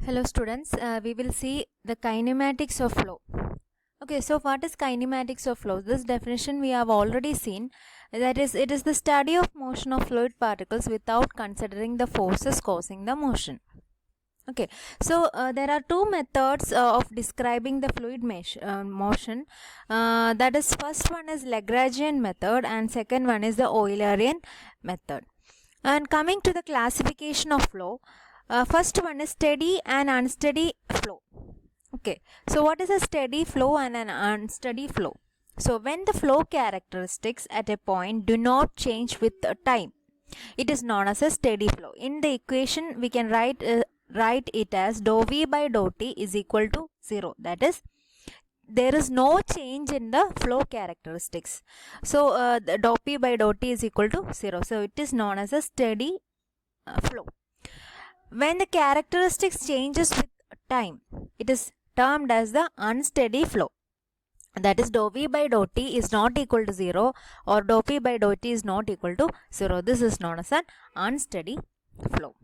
Hello students, we will see the kinematics of flow. Okay, so what is kinematics of flow? This definition we have already seen. That is, it is the study of motion of fluid particles without considering the forces causing the motion. Okay, so there are two methods of describing the fluid motion. That is, first one is Lagrangian method and second one is the Eulerian method. And coming to the classification of flow, first one is steady and unsteady flow. Okay, so what is a steady flow and an unsteady flow? So when the flow characteristics at a point do not change with time, it is known as a steady flow. In the equation, we can write it as dou v by dou t is equal to 0. That is, there is no change in the flow characteristics. So the dou p by dou t is equal to 0. So it is known as a steady flow. When the characteristics changes with time, it is termed as the unsteady flow. That is, dou v by dou t is not equal to 0 or dou p by dou t is not equal to 0. This is known as an unsteady flow.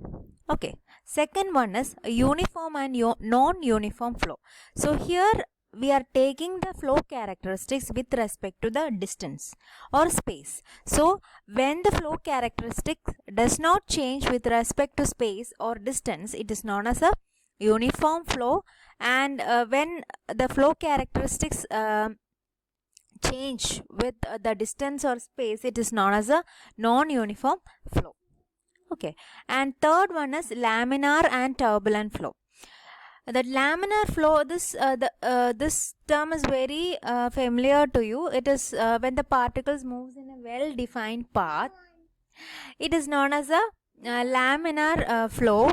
Okay. Second one is a uniform and non-uniform flow. So here we are taking the flow characteristics with respect to the distance or space. So when the flow characteristic does not change with respect to space or distance, it is known as a uniform flow. And when the flow characteristics change with the distance or space, it is known as a non-uniform flow. Okay, and third one is laminar and turbulent flow. The laminar flow, this term is very familiar to you. It is when the particles moves in a well-defined path. It is known as a laminar flow.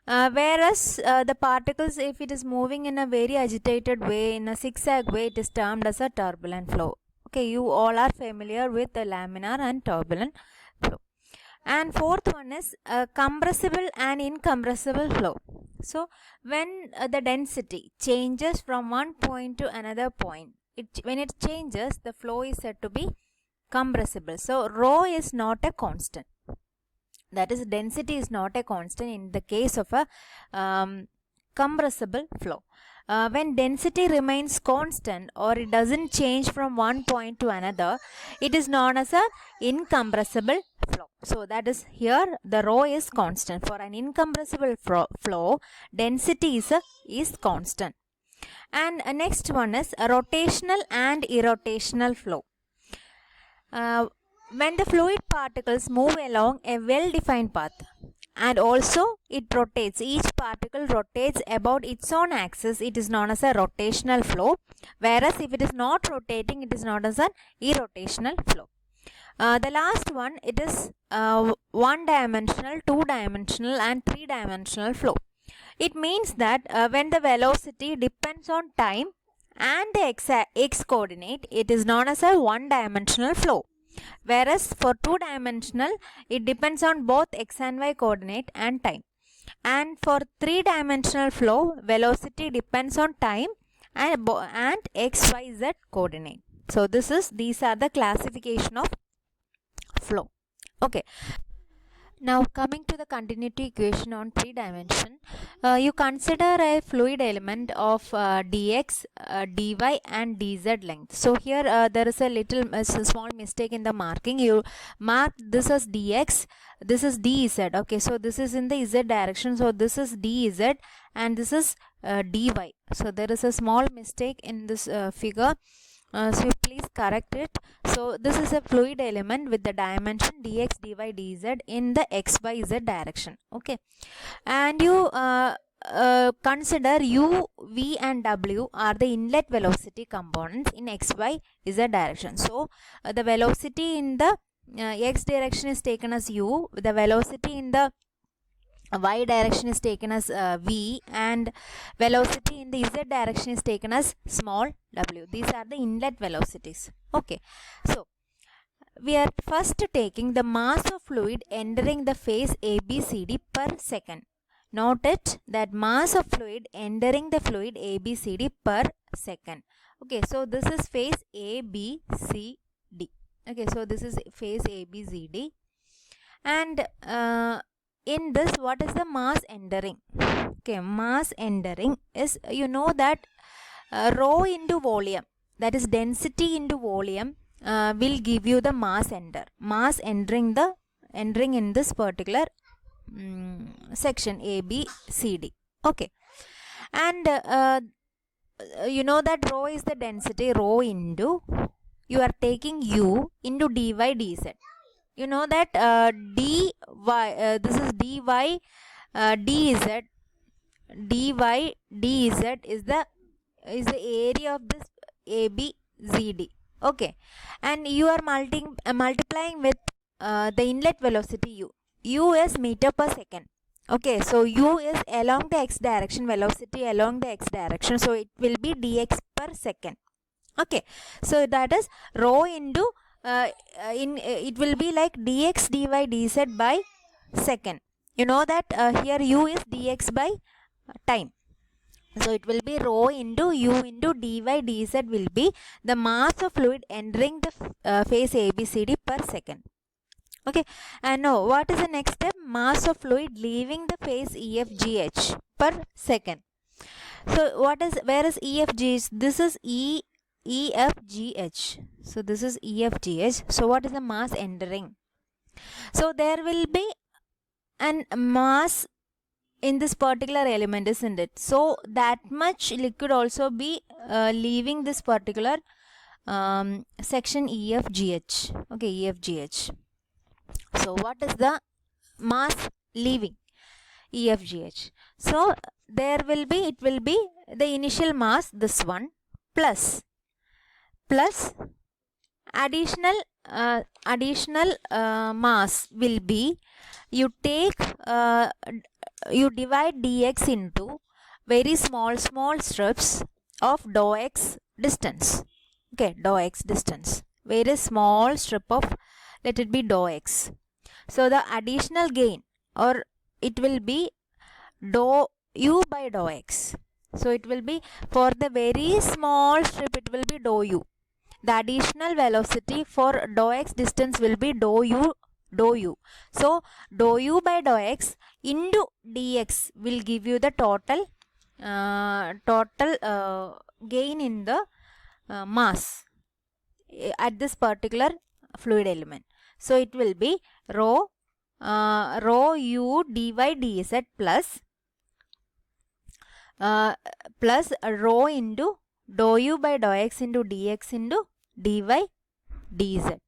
Whereas the particles, if it is moving in a very agitated way, in a zigzag way, it is termed as a turbulent flow. Okay, you all are familiar with the laminar and turbulent flow. And fourth one is compressible and incompressible flow. So when the density changes from one point to another point, when it changes, the flow is said to be compressible. So rho is not a constant. That is, density is not a constant in the case of a compressible flow. When density remains constant or it doesn't change from one point to another, it is known as a incompressible flow. So that is, here the rho is constant. For an incompressible flow, density is constant. And next one is a rotational and irrotational flow. When the fluid particles move along a well-defined path and also it rotates, each particle rotates about its own axis, it is known as a rotational flow. Whereas if it is not rotating, it is known as an irrotational flow. The last one, it is one-dimensional, two-dimensional and three-dimensional flow. It means that when the velocity depends on time and the x coordinate, it is known as a one-dimensional flow. Whereas for two-dimensional, it depends on both x and y coordinate and time. And for three-dimensional flow, velocity depends on time and x, y, z coordinate. So these are the classification of flow. Okay. Now coming to the continuity equation on 3 dimension, you consider a fluid element of dx, dy and dz length. So here there is a small mistake in the marking. You mark this as dx, this is dz. Okay, so this is in the z direction, so this is dz and this is dy. So there is a small mistake in this figure. So please correct it. So this is a fluid element with the dimension dx, dy, dz in the x, y, z direction. Okay, and you consider u, v and w are the inlet velocity components in x, y, z direction. So the velocity in the x direction is taken as u, the velocity in the y direction is taken as v, and velocity in the z direction is taken as small w. These are the inlet velocities. Okay, so we are first taking the mass of fluid entering the phase ABCD per second. Note it that mass of fluid entering the fluid ABCD per second. Okay, so this is phase ABCD. Okay, so this is phase ABCD, and in this, what is the mass entering? Okay, mass entering is, you know that rho into volume, that is density into volume, will give you the mass entering in this particular section A, B, C, D. Okay, and you know that rho is the density, rho into, you are taking u into dy dz. You know that dy, this is dy dz, dy dz is the area of this ABZD. Okay, and you are multiplying with the inlet velocity u is meter per second. Okay, so u is along the x direction, velocity along the x direction, so it will be dx per second. Okay, so that is rho into it will be like dx dy dz by second. You know that here u is dx by time, so it will be rho into u into dy dz will be the mass of fluid entering the phase ABCD per second. Okay, and now what is the next step? Mass of fluid leaving the phase EFGH per second. So what is, where is EFGH? This is EFGH. So this is EFGH. So what is the mass entering? So there will be an mass in this particular element, isn't it? So that much liquid also be leaving this particular section EFGH. Okay, EFGH. So what is the mass leaving EFGH? So there will be, it will be the initial mass, this one, plus additional mass will be, you take you divide dx into very small strips of dou x distance. Okay, dou x distance, very small strip of, let it be dou x. So the additional gain, or it will be dou u by dou x. So it will be, for the very small strip it will be dou u. The additional velocity for dou x distance will be dou u. So dou u by dou x into dx will give you the total gain in the mass at this particular fluid element. So it will be rho u dy dz plus rho into dou u by dou x into dx into dy dz.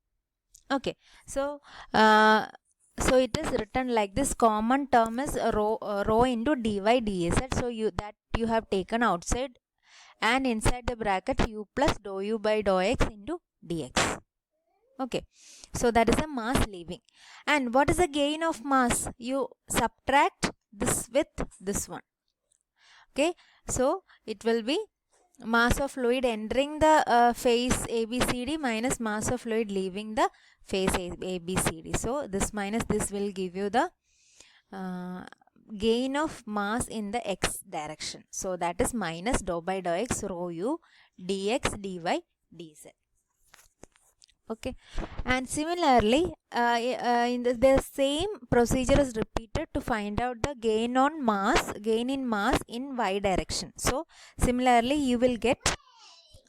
Okay, so so it is written like this. Common term is rho into dy dz. So you have taken outside, and inside the bracket u plus dou u by dou x into dx. Okay, so that is the mass leaving. And what is the gain of mass? You subtract this with this one. Okay, so it will be mass of fluid entering the phase ABCD minus mass of fluid leaving the phase ABCD. So this minus this will give you the gain of mass in the x direction. So that is minus dou by dou x rho u dx dy dz. Okay, and similarly in the same procedure is repeated to find out the gain in mass in y direction. So similarly you will get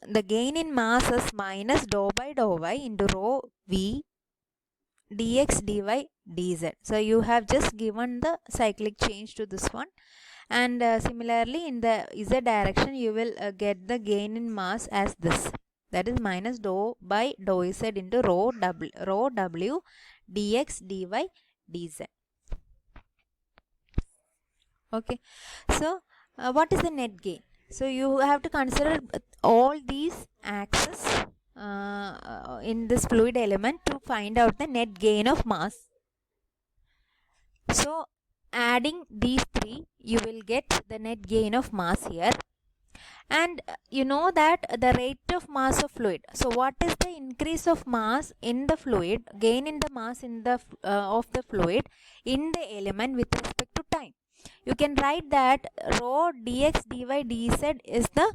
the gain in mass as minus dou by dou y into rho v dx dy dz. So you have just given the cyclic change to this one, and similarly in the z direction you will get the gain in mass as this, that is minus dou by dou z into rho w dx dy dz. Okay, so what is the net gain? So you have to consider all these axes in this fluid element to find out the net gain of mass. So adding these three, you will get the net gain of mass here. And you know that the rate of mass of fluid. So what is the increase of mass in the fluid, gain in the mass in the of the fluid in the element with respect to time? You can write that rho dx dy dz is the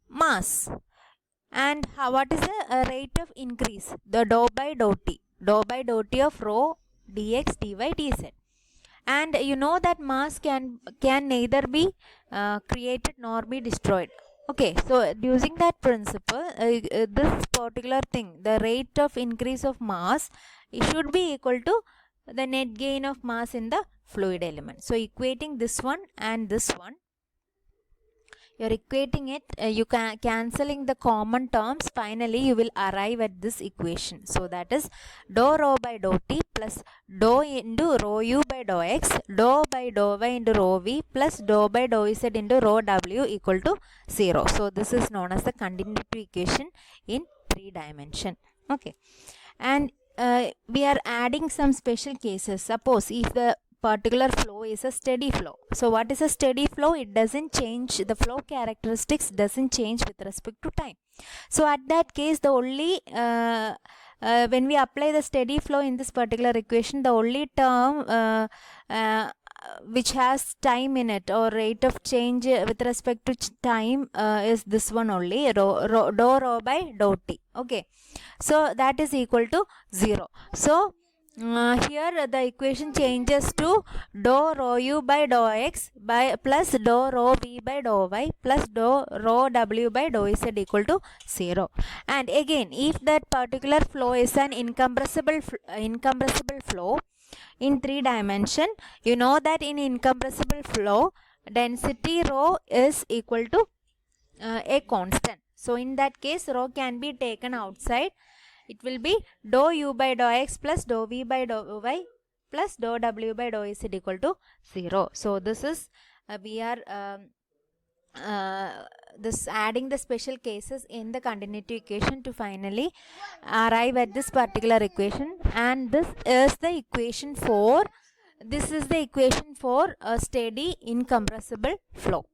mass, and what is the rate of increase? The dou by dou t of rho dx dy dz. and you know that mass can neither be created nor be destroyed. Okay, so using that principle, this particular thing, the rate of increase of mass, it should be equal to the net gain of mass in the fluid element. So equating this one and this one, you're equating it, you can cancelling the common terms, finally you will arrive at this equation. So that is dou rho by dou t plus dou into rho u by dou x, dou by dou y into rho v plus dou by dou z into rho w equal to 0. So this is known as the continuity equation in 3 dimension. Okay, and we are adding some special cases. Suppose if the particular flow is a steady flow. So what is a steady flow? It doesn't change, the flow characteristics doesn't change with respect to time. So at that case, the only when we apply the steady flow in this particular equation, the only term which has time in it or rate of change with respect to time is this one only, dou rho by dou t. Okay, so that is equal to 0. So here the equation changes to dou rho u by dou x by plus dou rho v by dou y plus dou rho w by dou z equal to 0. And again, if that particular flow is an incompressible flow in 3 dimension, you know that in incompressible flow, density rho is equal to a constant. So in that case, rho can be taken outside. It will be dou u by dou x plus dou v by dou y plus dou w by dou z equal to 0. So this is we are this adding the special cases in the continuity equation to finally arrive at this particular equation, and this is the equation for a steady incompressible flow.